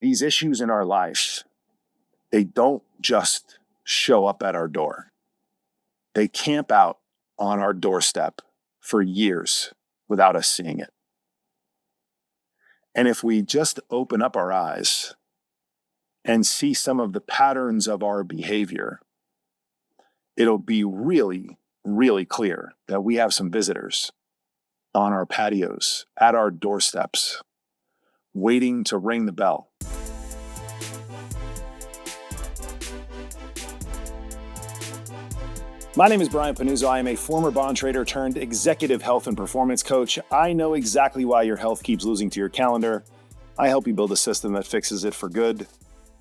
these issues in our life, they don't just show up at our door. They camp out on our doorstep for years without us seeing it. And if we just open up our eyes and see some of the patterns of our behavior, it'll be really, really clear that we have some visitors on our patios, at our doorsteps, waiting to ring the bell. My name is Brian Panuzzo. I am a former bond trader turned executive health and performance coach. I know exactly why your health keeps losing to your calendar. I help you build a system that fixes it for good.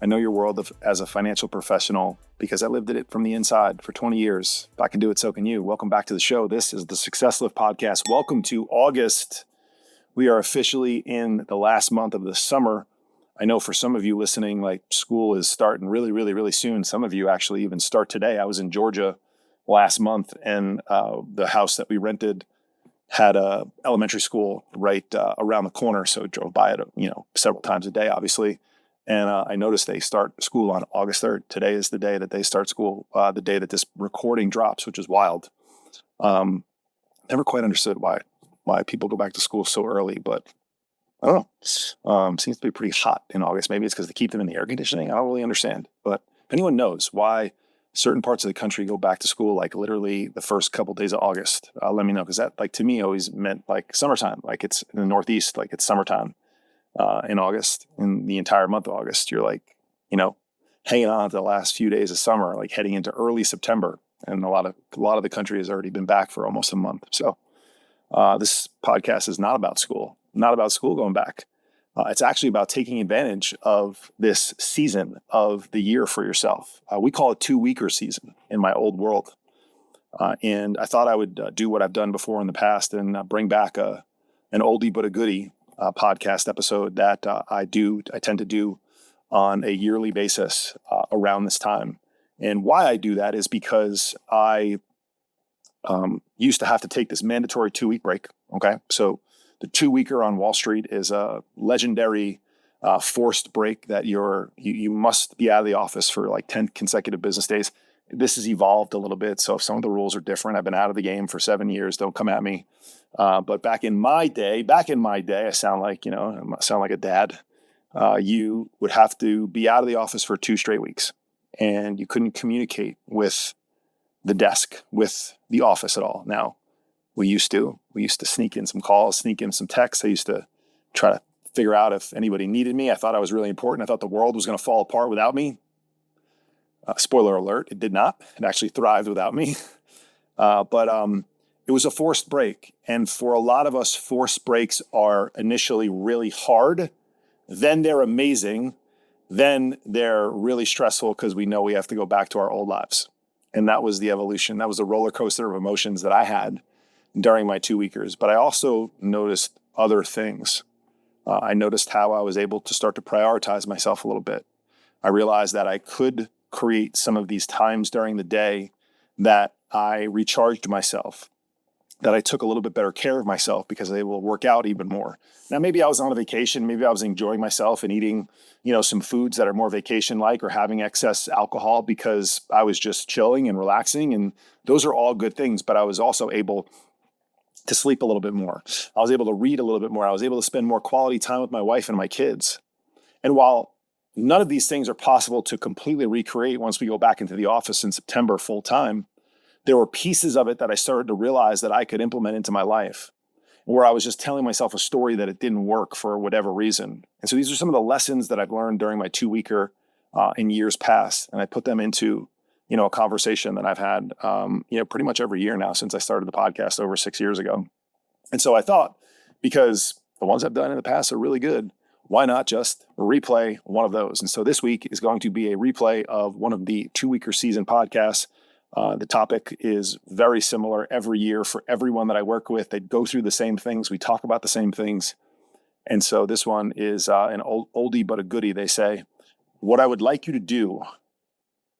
I know your world as a financial professional because I lived it from the inside for 20 years. If I can do it, so can you. Welcome back to the show. This is the Success Lift Podcast. Welcome to August. We are officially in the last month of the summer. I know for some of you listening, like school is starting really, really, really soon. Some of you actually even start today. I was in Georgia last month, and the house that we rented had a elementary school right around the corner. So I drove by it, several times a day, obviously. And I noticed they start school on August 3rd. Today is the day that they start school, the day that this recording drops, which is wild. Never quite understood why people go back to school so early, but I don't know. Seems to be pretty hot in August. Maybe it's because they keep them in the air conditioning. I don't really understand. But if anyone knows why certain parts of the country go back to school, like literally the first couple days of August, let me know. Because that, like, to me, always meant like summertime. Like it's in the Northeast, like it's summertime in August. In the entire month of August, you're like, hanging on to the last few days of summer, like heading into early September. And a lot of the country has already been back for almost a month. So this podcast is not about school going back. It's actually about taking advantage of this season of the year for yourself. We call it 2-weeker season in my old world. And I thought I would do what I've done before in the past and bring back an oldie but a goodie podcast episode that I tend to do on a yearly basis around this time. And why I do that is because I used to have to take this mandatory 2-week break. Okay. So the 2-weeker on Wall Street is a legendary forced break that you must be out of the office for like 10 consecutive business days. This has evolved a little bit. So if some of the rules are different, I've been out of the game for 7 years. Don't come at me. But back in my day, I sound like a dad. You would have to be out of the office for 2 straight weeks, and you couldn't communicate with the desk, with the office at all. Now, we used to sneak in some calls, sneak in some texts. I used to try to figure out if anybody needed me. I thought I was really important. I thought the world was going to fall apart without me. Spoiler alert, it did not. It actually thrived without me. But it was a forced break. And for a lot of us, forced breaks are initially really hard. Then they're amazing. Then they're really stressful because we know we have to go back to our old lives. And that was the evolution. That was the roller coaster of emotions that I had during my 2-weekers. But I also noticed other things. I noticed how I was able to start to prioritize myself a little bit. I realized that I could create some of these times during the day that I recharged myself, that I took a little bit better care of myself because I will work out even more. Now, maybe I was on a vacation. Maybe I was enjoying myself and eating, some foods that are more vacation-like, or having excess alcohol because I was just chilling and relaxing. And those are all good things. But I was also able to sleep a little bit more. I was able to read a little bit more. I was able to spend more quality time with my wife and my kids. And while none of these things are possible to completely recreate once we go back into the office in September full time, there were pieces of it that I started to realize that I could implement into my life, where I was just telling myself a story that it didn't work for whatever reason. And so these are some of the lessons that I've learned during my 2-weeker in years past. And I put them into a conversation that I've had, pretty much every year now since I started the podcast over 6 years ago. And so I thought, because the ones I've done in the past are really good, why not just replay one of those? And so this week is going to be a replay of one of the 2-weeker season podcasts. The topic is very similar every year for everyone that I work with. They go through the same things. We talk about the same things. And so this one is an oldie but a goodie, they say. What I would like you to do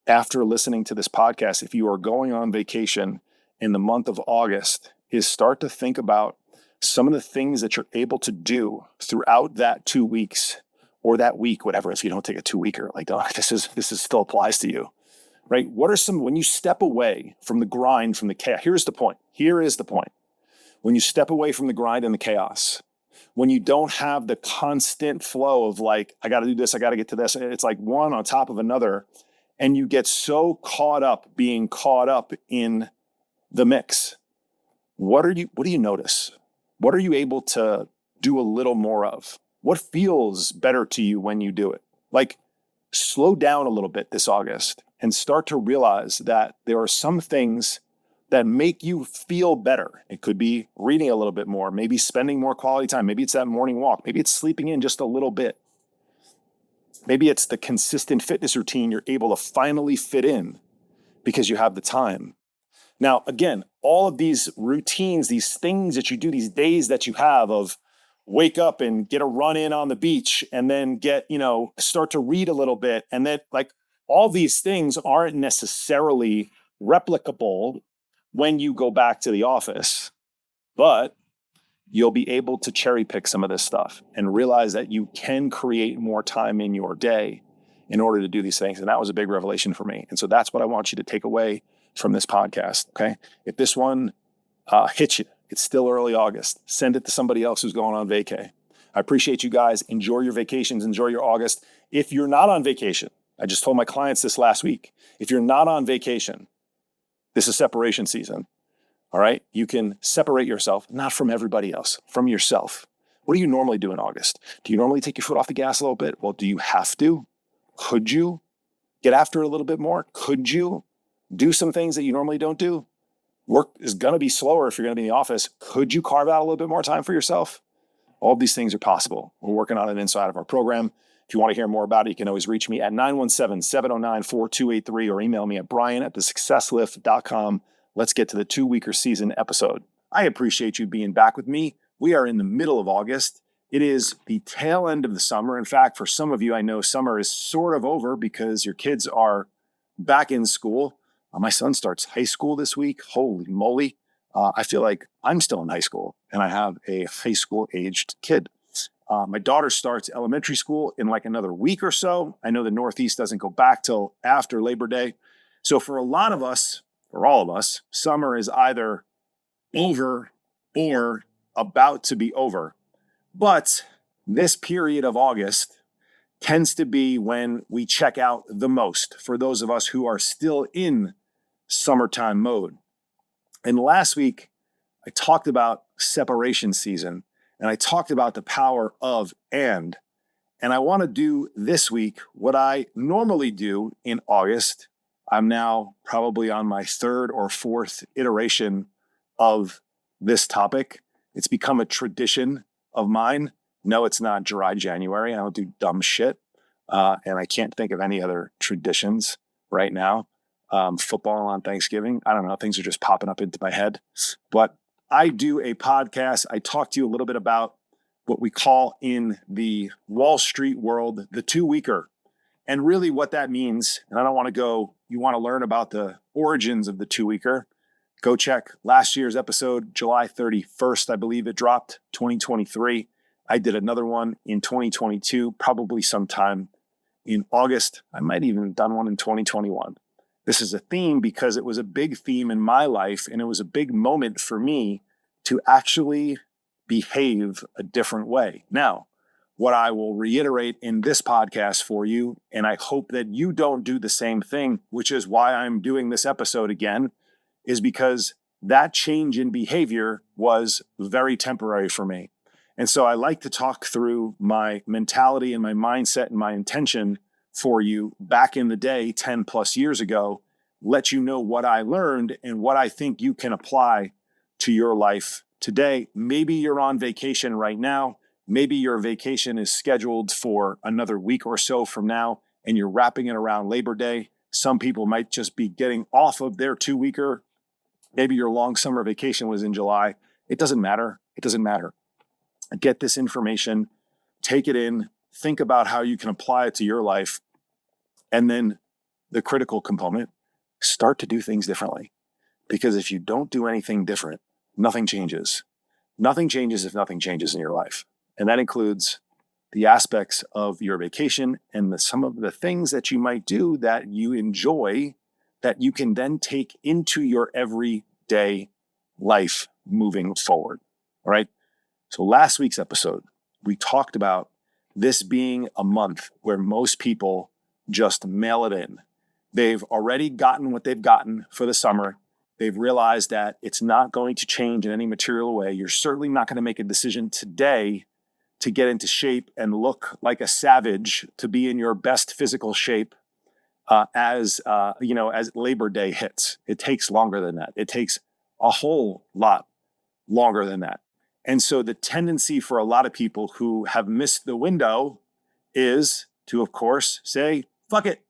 after listening to this podcast, if you are going on vacation in the month of August, is start to think about some of the things that you're able to do throughout that 2 weeks or that week, whatever, if you don't take a 2-weeker, like, oh, this is still applies to you, right? What are some, when you step away from the grind, from the chaos, here is the point. When you step away from the grind and the chaos, when you don't have the constant flow of like, I got to do this, I got to get to this, it's like one on top of another, and you get so being caught up in the mix, what do you notice? What are you able to do a little more of? What feels better to you when you do it? Like, slow down a little bit this August and start to realize that there are some things that make you feel better. It could be reading a little bit more, maybe spending more quality time. Maybe it's that morning walk. Maybe it's sleeping in just a little bit. Maybe it's the consistent fitness routine you're able to finally fit in because you have the time. Now, again, all of these routines, these things that you do, these days that you have of wake up and get a run in on the beach and then start to read a little bit. And then like all these things aren't necessarily replicable when you go back to the office, but you'll be able to cherry pick some of this stuff and realize that you can create more time in your day in order to do these things. And that was a big revelation for me. And so that's what I want you to take away from this podcast. Okay. If this one hits you, it's still early August. Send it to somebody else who's going on vacay. I appreciate you guys. Enjoy your vacations. Enjoy your August. If you're not on vacation, I just told my clients this last week. If you're not on vacation, this is separation season. All right. You can separate yourself, not from everybody else, from yourself. What do you normally do in August? Do you normally take your foot off the gas a little bit? Well, do you have to? Could you get after it a little bit more? Could you do some things that you normally don't do? Work is going to be slower if you're going to be in the office. Could you carve out a little bit more time for yourself? All of these things are possible. We're working on it inside of our program. If you want to hear more about it, you can always reach me at 917-709-4283 or email me at brian@thesuccesslift.com. Let's get to the 2-weeker season episode. I appreciate you being back with me. We are in the middle of August. It is the tail end of the summer. In fact, for some of you, I know summer is sort of over because your kids are back in school. My son starts high school this week. Holy moly. I feel like I'm still in high school and I have a high school aged kid. My daughter starts elementary school in like another week or so. I know the Northeast doesn't go back till after Labor Day. So for a lot of us, for all of us, summer is either over or about to be over. But this period of August tends to be when we check out the most for those of us who are still in summertime mode. And last week, I talked about separation season, and I talked about the power of and I want to do this week what I normally do in August. I'm now probably on my 3rd or 4th iteration of this topic. It's become a tradition of mine. No, it's not dry January. I don't do dumb shit. And I can't think of any other traditions right now. Football on Thanksgiving. I don't know. Things are just popping up into my head. But I do a podcast. I talk to you a little bit about what we call in the Wall Street world, the 2-weeker. And really what that means, and I don't want to go, you want to learn about the origins of the 2-weeker, go check last year's episode, July 31st, I believe it dropped, 2023. I did another one in 2022, probably sometime in August. I might even have done one in 2021. This is a theme because it was a big theme in my life, and it was a big moment for me to actually behave a different way. Now, what I will reiterate in this podcast for you, and I hope that you don't do the same thing, which is why I'm doing this episode again, is because that change in behavior was very temporary for me. And so I like to talk through my mentality and my mindset and my intention for you back in the day, 10 plus years ago, let you know what I learned and what I think you can apply to your life today. Maybe you're on vacation right now. Maybe your vacation is scheduled for another week or so from now, and you're wrapping it around Labor Day. Some people might just be getting off of their 2-weeker. Maybe your long summer vacation was in July. It doesn't matter. It doesn't matter. Get this information, take it in, think about how you can apply it to your life. And then the critical component, start to do things differently. Because if you don't do anything different, nothing changes. Nothing changes if nothing changes in your life. And that includes the aspects of your vacation and some of the things that you might do that you enjoy that you can then take into your everyday life moving forward. All right. So last week's episode, we talked about this being a month where most people just mail it in. They've already gotten what they've gotten for the summer. They've realized that it's not going to change in any material way. You're certainly not going to make a decision today to get into shape and look like a savage, to be in your best physical shape as Labor Day hits. It takes longer than that. It takes a whole lot longer than that. And so the tendency for a lot of people who have missed the window is to, of course, say, fuck it.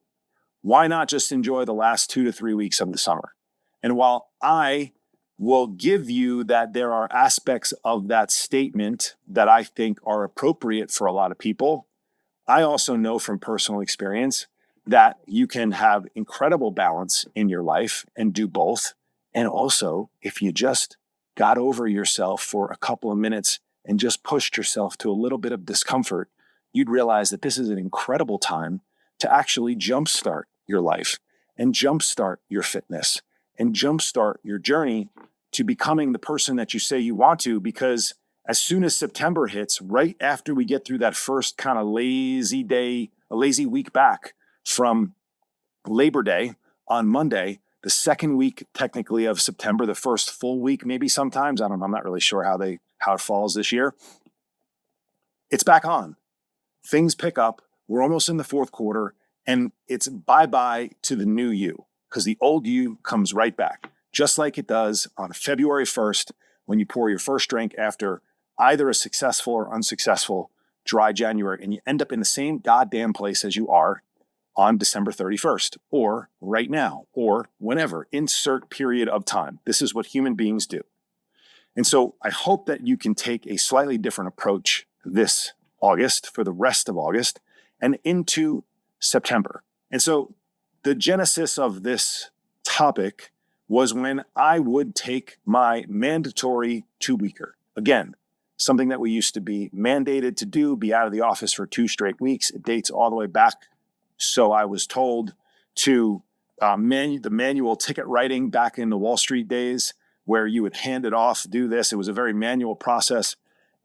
Why not just enjoy the last 2 to 3 weeks of the summer? And while I will give you that there are aspects of that statement that I think are appropriate for a lot of people, I also know from personal experience that you can have incredible balance in your life and do both. And also, if you just got over yourself for a couple of minutes and just pushed yourself to a little bit of discomfort, you'd realize that this is an incredible time to actually jumpstart your life and jumpstart your fitness and jumpstart your journey to becoming the person that you say you want to. Because as soon as September hits, right after we get through that first kind of lazy day, a lazy week back from Labor Day on Monday, the second week technically of September, the first full week, maybe sometimes, I don't know, I'm not really sure how it falls this year. It's back on. Things pick up. We're almost in the fourth quarter, and it's bye-bye to the new you, because the old you comes right back, just like it does on February 1st when you pour your first drink after either a successful or unsuccessful dry January, and you end up in the same goddamn place as you are on December 31st, or right now, or whenever, insert period of time. This is what human beings do. And so I hope that you can take a slightly different approach this August, for the rest of August, and into September. And so the genesis of this topic was when I would take my mandatory 2-weeker. Again, something that we used to be mandated to do, be out of the office for 2 straight weeks. It dates all the way back, so I was told, to the manual ticket writing back in the Wall Street days, where you would hand it off, do this. It was a very manual process,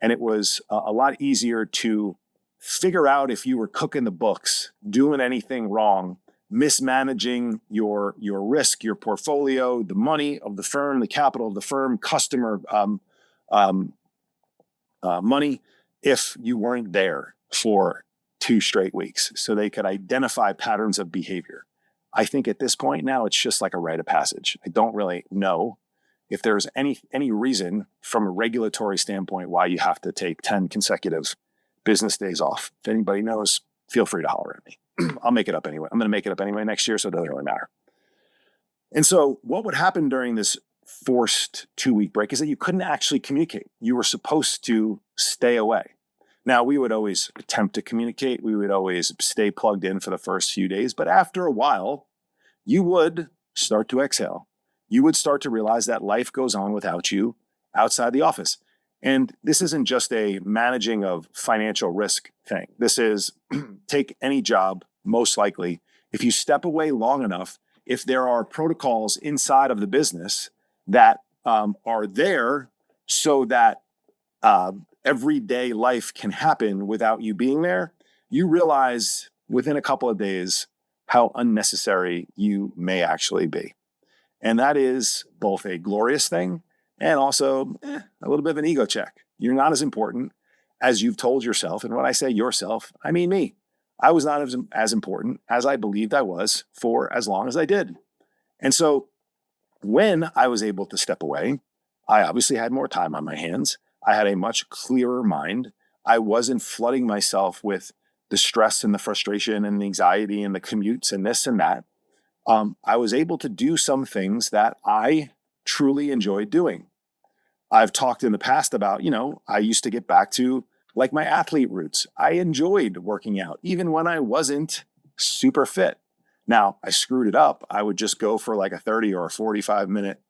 and it was a lot easier to figure out if you were cooking the books, doing anything wrong, mismanaging your risk, your portfolio, the money of the firm, the capital of the firm, customer money, if you weren't there for 2 straight weeks, so they could identify patterns of behavior. I think at this point now, it's just like a rite of passage. I don't really know if there's any reason from a regulatory standpoint why you have to take 10 consecutive business days off. If anybody knows, feel free to holler at me. I'll make it up anyway. I'm going to make it up anyway next year, so it doesn't really matter. And so what would happen during this forced 2-week break is that you couldn't actually communicate. You were supposed to stay away. Now, we would always attempt to communicate. We would always stay plugged in for the first few days. But after a while, you would start to exhale. You would start to realize that life goes on without you outside the office. And this isn't just a managing of financial risk thing. This is take any job, most likely. If you step away long enough, if there are protocols inside of the business that are there so that everyday life can happen without you being there, you realize within a couple of days how unnecessary you may actually be. And that is both a glorious thing and also a little bit of an ego check. You're not as important as you've told yourself. And when I say yourself, I mean me. I was not as important as I believed I was for as long as I did. And so when I was able to step away, I obviously had more time on my hands. I had a much clearer mind. I wasn't flooding myself with the stress and the frustration and the anxiety and the commutes and this and that. I was able to do some things that I truly enjoyed doing. I've talked in the past about, I used to get back to like my athlete roots. I enjoyed working out, even when I wasn't super fit. Now, I screwed it up. I would just go for like a 30 or a 45 minute,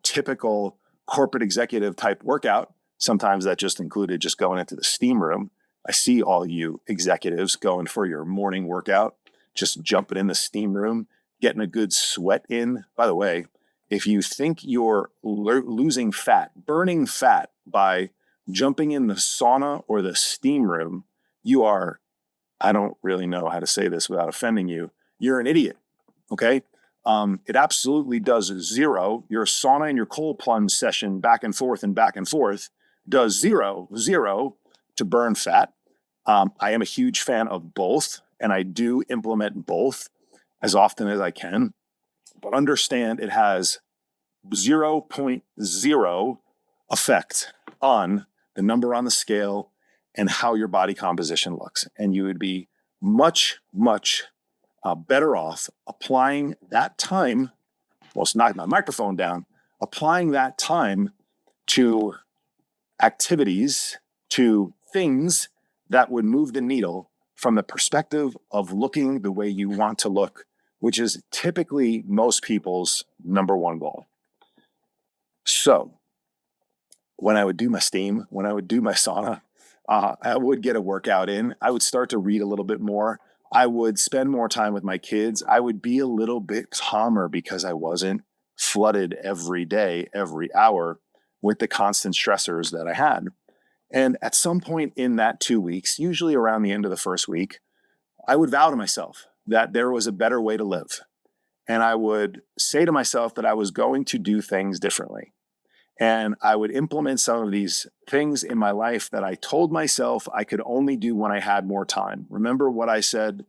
typical corporate executive type workout. Sometimes that just included just going into the steam room. I see all you executives going for your morning workout, just jumping in the steam room, getting a good sweat in. By the way, if you think you're losing fat, burning fat by jumping in the sauna or the steam room, you are, I don't really know how to say this without offending you, you're an idiot, okay? It absolutely does zero. Your sauna and your cold plunge session back and forth does zero to burn fat. I am a huge fan of both, and I do implement both as often as I can, but understand it has 0.0 effect on the number on the scale and how your body composition looks. And you would be much, much better off applying that time, well, it's knocking my microphone down, applying that time to activities, to things that would move the needle from the perspective of looking the way you want to look, which is typically most people's number one goal. So when I would do my steam, when I would do my sauna, I would get a workout in. I would start to read a little bit more. I would spend more time with my kids. I would be a little bit calmer because I wasn't flooded every day, every hour with the constant stressors that I had. And at some point in that 2 weeks, usually around the end of the first week, I would vow to myself that there was a better way to live. And I would say to myself that I was going to do things differently. And I would implement some of these things in my life that I told myself I could only do when I had more time. Remember what I said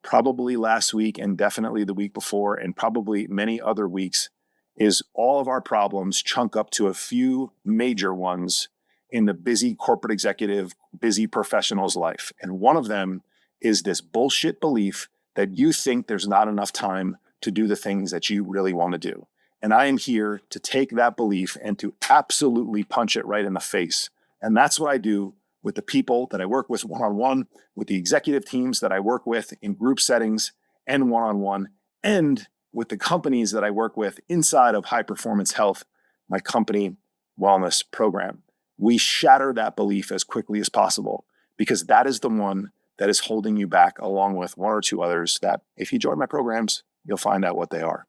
probably last week and definitely the week before and probably many other weeks is all of our problems chunk up to a few major ones in the busy corporate executive, busy professional's life. And one of them is this bullshit belief that you think there's not enough time to do the things that you really want to do. And I am here to take that belief and to absolutely punch it right in the face. And that's what I do with the people that I work with one-on-one, with the executive teams that I work with in group settings and one-on-one, and with the companies that I work with inside of High Performance Health, my company wellness program. We shatter that belief as quickly as possible because that is the one that is holding you back, along with one or two others that if you join my programs, you'll find out what they are.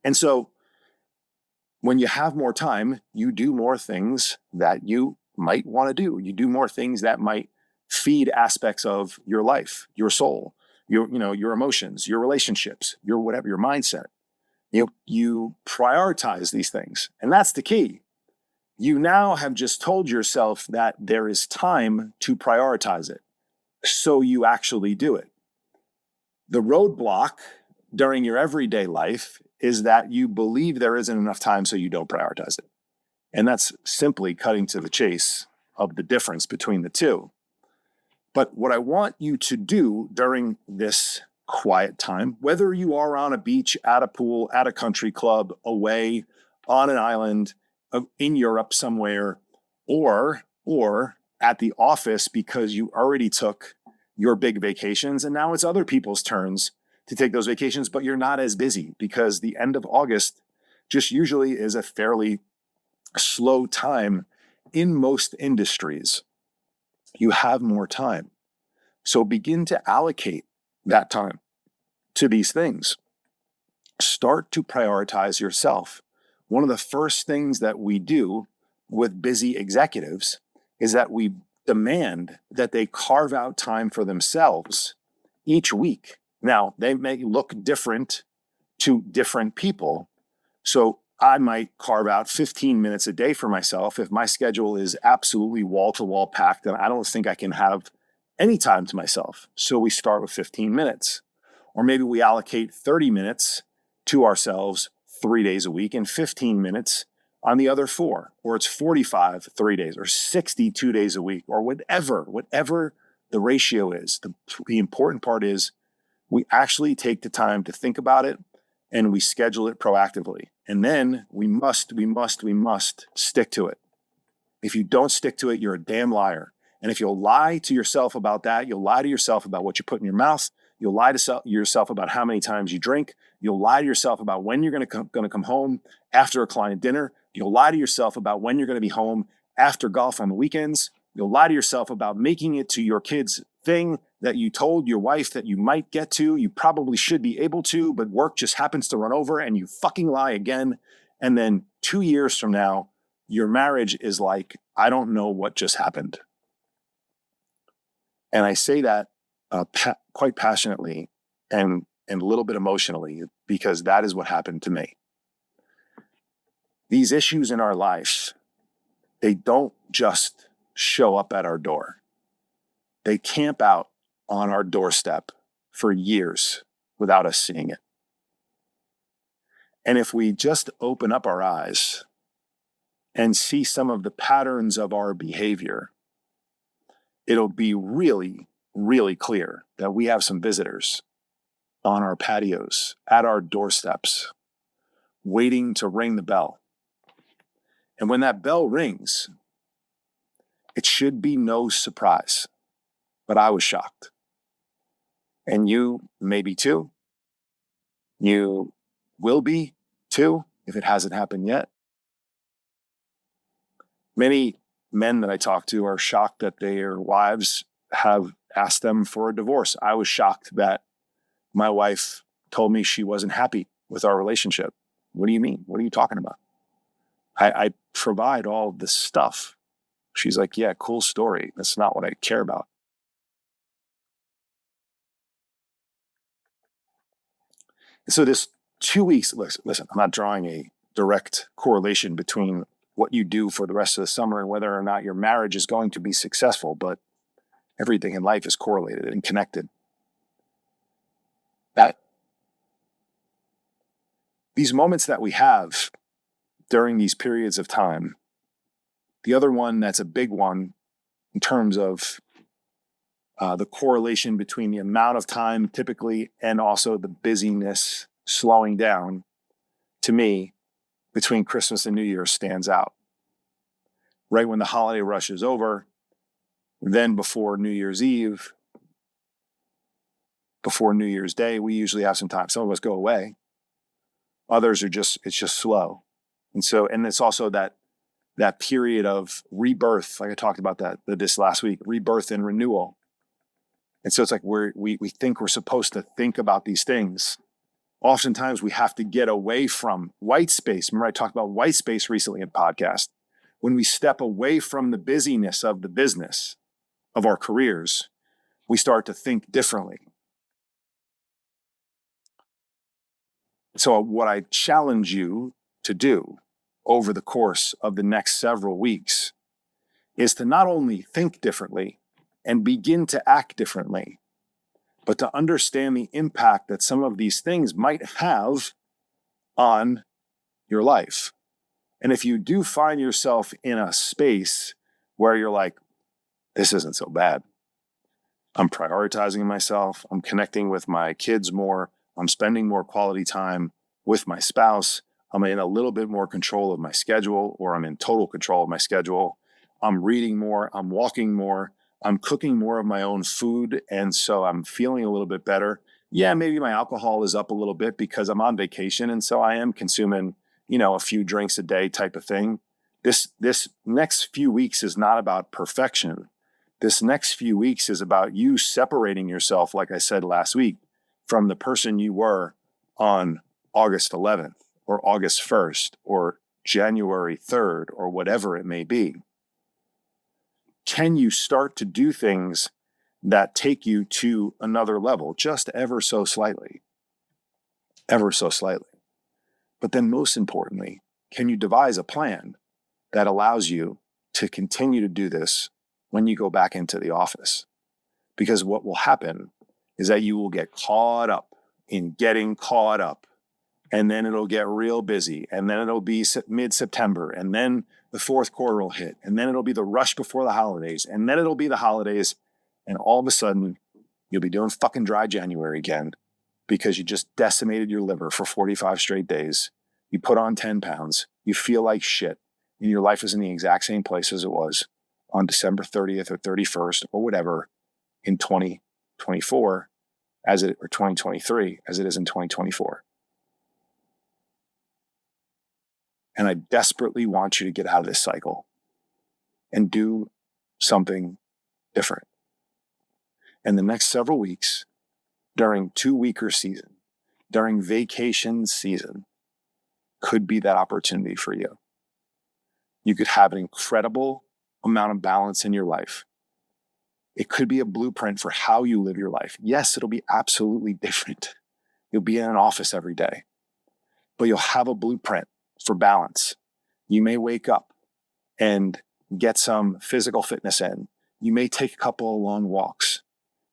And so when you have more time, you do more things that you might want to do. You do more things that might feed aspects of your life, your soul, your emotions, your relationships, your whatever, your mindset. You prioritize these things. And that's the key. You now have just told yourself that there is time to prioritize it. So you actually do it. The roadblock during your everyday life is that you believe there isn't enough time, so you don't prioritize it. And that's simply cutting to the chase of the difference between the two. But what I want you to do during this quiet time, whether you are on a beach, at a pool, at a country club, away, on an island, in Europe somewhere, or at the office because you already took your big vacations and now it's other people's turns to take those vacations, but you're not as busy because the end of August just usually is a fairly slow time in most industries. You have more time. So begin to allocate that time to these things. Start to prioritize yourself. One of the first things that we do with busy executives is that we demand that they carve out time for themselves each week. Now, they may look different to different people. So I might carve out 15 minutes a day for myself if my schedule is absolutely wall-to-wall packed and I don't think I can have any time to myself. So we start with 15 minutes. Or maybe we allocate 30 minutes to ourselves 3 days a week and 15 minutes on the other 4, or it's 45 3 days, or 60 2 days a week, or whatever the ratio is. The important part is we actually take the time to think about it and we schedule it proactively. And then we must stick to it. If you don't stick to it, you're a damn liar. And if you'll lie to yourself about that, you'll lie to yourself about what you put in your mouth. You'll lie to yourself about how many times you drink. You'll lie to yourself about when you're going to come home after a client dinner. You'll lie to yourself about when you're going to be home after golf on the weekends. You'll lie to yourself about making it to your kids' thing that you told your wife that you might get to. You probably should be able to, but work just happens to run over, and you fucking lie again. And then 2 years from now, your marriage is like, I don't know what just happened. And I say that quite passionately and a little bit emotionally, because that is what happened to me. These issues in our life, they don't just show up at our door. They camp out on our doorstep for years without us seeing it. And if we just open up our eyes and see some of the patterns of our behavior, it'll be really, really clear that we have some visitors on our patios, at our doorsteps, waiting to ring the bell. And when that bell rings, it should be no surprise, but I was shocked. And you maybe too. You will be too, if it hasn't happened yet. Many men that I talk to are shocked that their wives have asked them for a divorce. I was shocked that my wife told me she wasn't happy with our relationship. What do you mean? What are you talking about? I provide all this stuff. She's like, yeah, cool story. That's not what I care about. So this 2 weeks, listen, I'm not drawing a direct correlation between what you do for the rest of the summer and whether or not your marriage is going to be successful, but everything in life is correlated and connected. That these moments that we have during these periods of time, the other one that's a big one in terms of the correlation between the amount of time typically and also the busyness slowing down, to me, between Christmas and New Year stands out. Right when the holiday rush is over, then before New Year's Eve, before New Year's Day, we usually have some time. Some of us go away. Others are it's just slow. And it's also that period of rebirth, like I talked about this last week, rebirth and renewal. And so it's like we think we're supposed to think about these things. Oftentimes we have to get away from white space. Remember I talked about white space recently in podcast. When we step away from the busyness of the business, of our careers, we start to think differently. So what I challenge you to do over the course of the next several weeks is to not only think differently and begin to act differently, but to understand the impact that some of these things might have on your life. And if you do find yourself in a space where you're like, this isn't so bad. I'm prioritizing myself. I'm connecting with my kids more. I'm spending more quality time with my spouse. I'm in a little bit more control of my schedule, or I'm in total control of my schedule. I'm reading more. I'm walking more. I'm cooking more of my own food. And so I'm feeling a little bit better. Yeah, maybe my alcohol is up a little bit because I'm on vacation. And so I am consuming, a few drinks a day type of thing. This next few weeks is not about perfection. This next few weeks is about you separating yourself, like I said last week, from the person you were on August 11th or August 1st or January 3rd or whatever it may be. Can you start to do things that take you to another level, just ever so slightly? Ever so slightly. But then most importantly, can you devise a plan that allows you to continue to do this when you go back into the office? Because what will happen is that you will get caught up in getting caught up, and then it'll get real busy, and then it'll be mid-September, and then the fourth quarter will hit, and then it'll be the rush before the holidays, and then it'll be the holidays, and all of a sudden you'll be doing fucking dry January again because you just decimated your liver for 45 straight days. You put on 10 pounds, you feel like shit, and your life is in the exact same place as it was on December 30th or 31st or whatever in 2024 or 2023 as it is in 2024. And I desperately want you to get out of this cycle and do something different. And the next several weeks, during 2-weeker season, during vacation season, could be that opportunity for you. You could have an incredible amount of balance in your life. It could be a blueprint for how you live your life. Yes, it'll be absolutely different. You'll be in an office every day, but you'll have a blueprint for balance. You may wake up and get some physical fitness in. You may take a couple of long walks.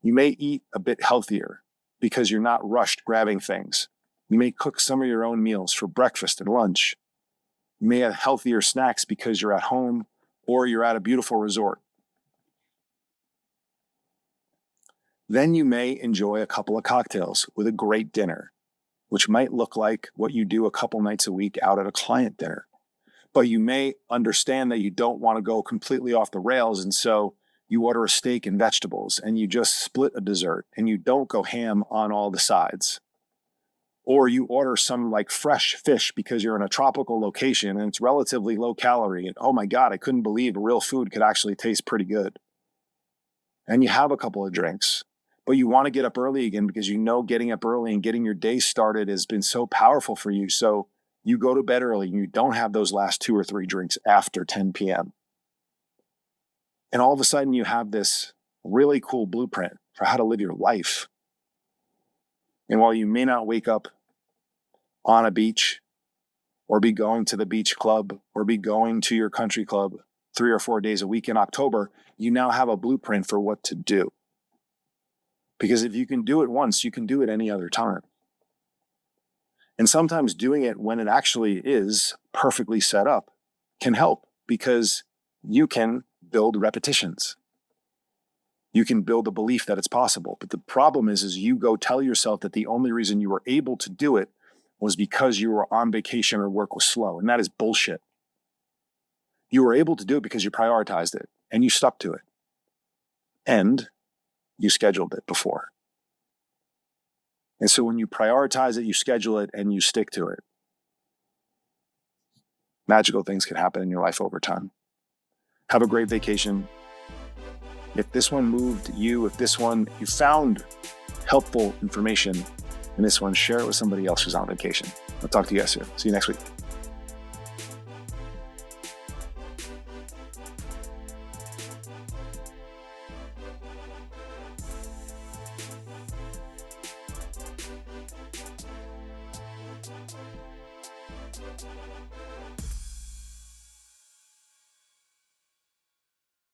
You may eat a bit healthier because you're not rushed grabbing things. You may cook some of your own meals for breakfast and lunch. You may have healthier snacks because you're at home or you're at a beautiful resort. Then you may enjoy a couple of cocktails with a great dinner, which might look like what you do a couple nights a week out at a client dinner. But you may understand that you don't want to go completely off the rails, and so you order a steak and vegetables, and you just split a dessert, and you don't go ham on all the sides. Or you order some like fresh fish because you're in a tropical location and it's relatively low calorie, and oh my God, I couldn't believe real food could actually taste pretty good. And you have a couple of drinks, but you want to get up early again because you know getting up early and getting your day started has been so powerful for you. So you go to bed early and you don't have those last 2 or 3 drinks after 10 p.m. And all of a sudden you have this really cool blueprint for how to live your life. And while you may not wake up on a beach or be going to the beach club or be going to your country club 3 or 4 days a week in October, you now have a blueprint for what to do. Because if you can do it once, you can do it any other time. And sometimes doing it when it actually is perfectly set up can help because you can build repetitions. You can build a belief that it's possible. But the problem is you go tell yourself that the only reason you were able to do it was because you were on vacation or work was slow. And that is bullshit. You were able to do it because you prioritized it and you stuck to it. And you scheduled it before. And so when you prioritize it, you schedule it, and you stick to it, magical things can happen in your life over time. Have a great vacation. If this one moved you, if this one, you found helpful information in this one, share it with somebody else who's on vacation. I'll talk to you guys soon. See you next week.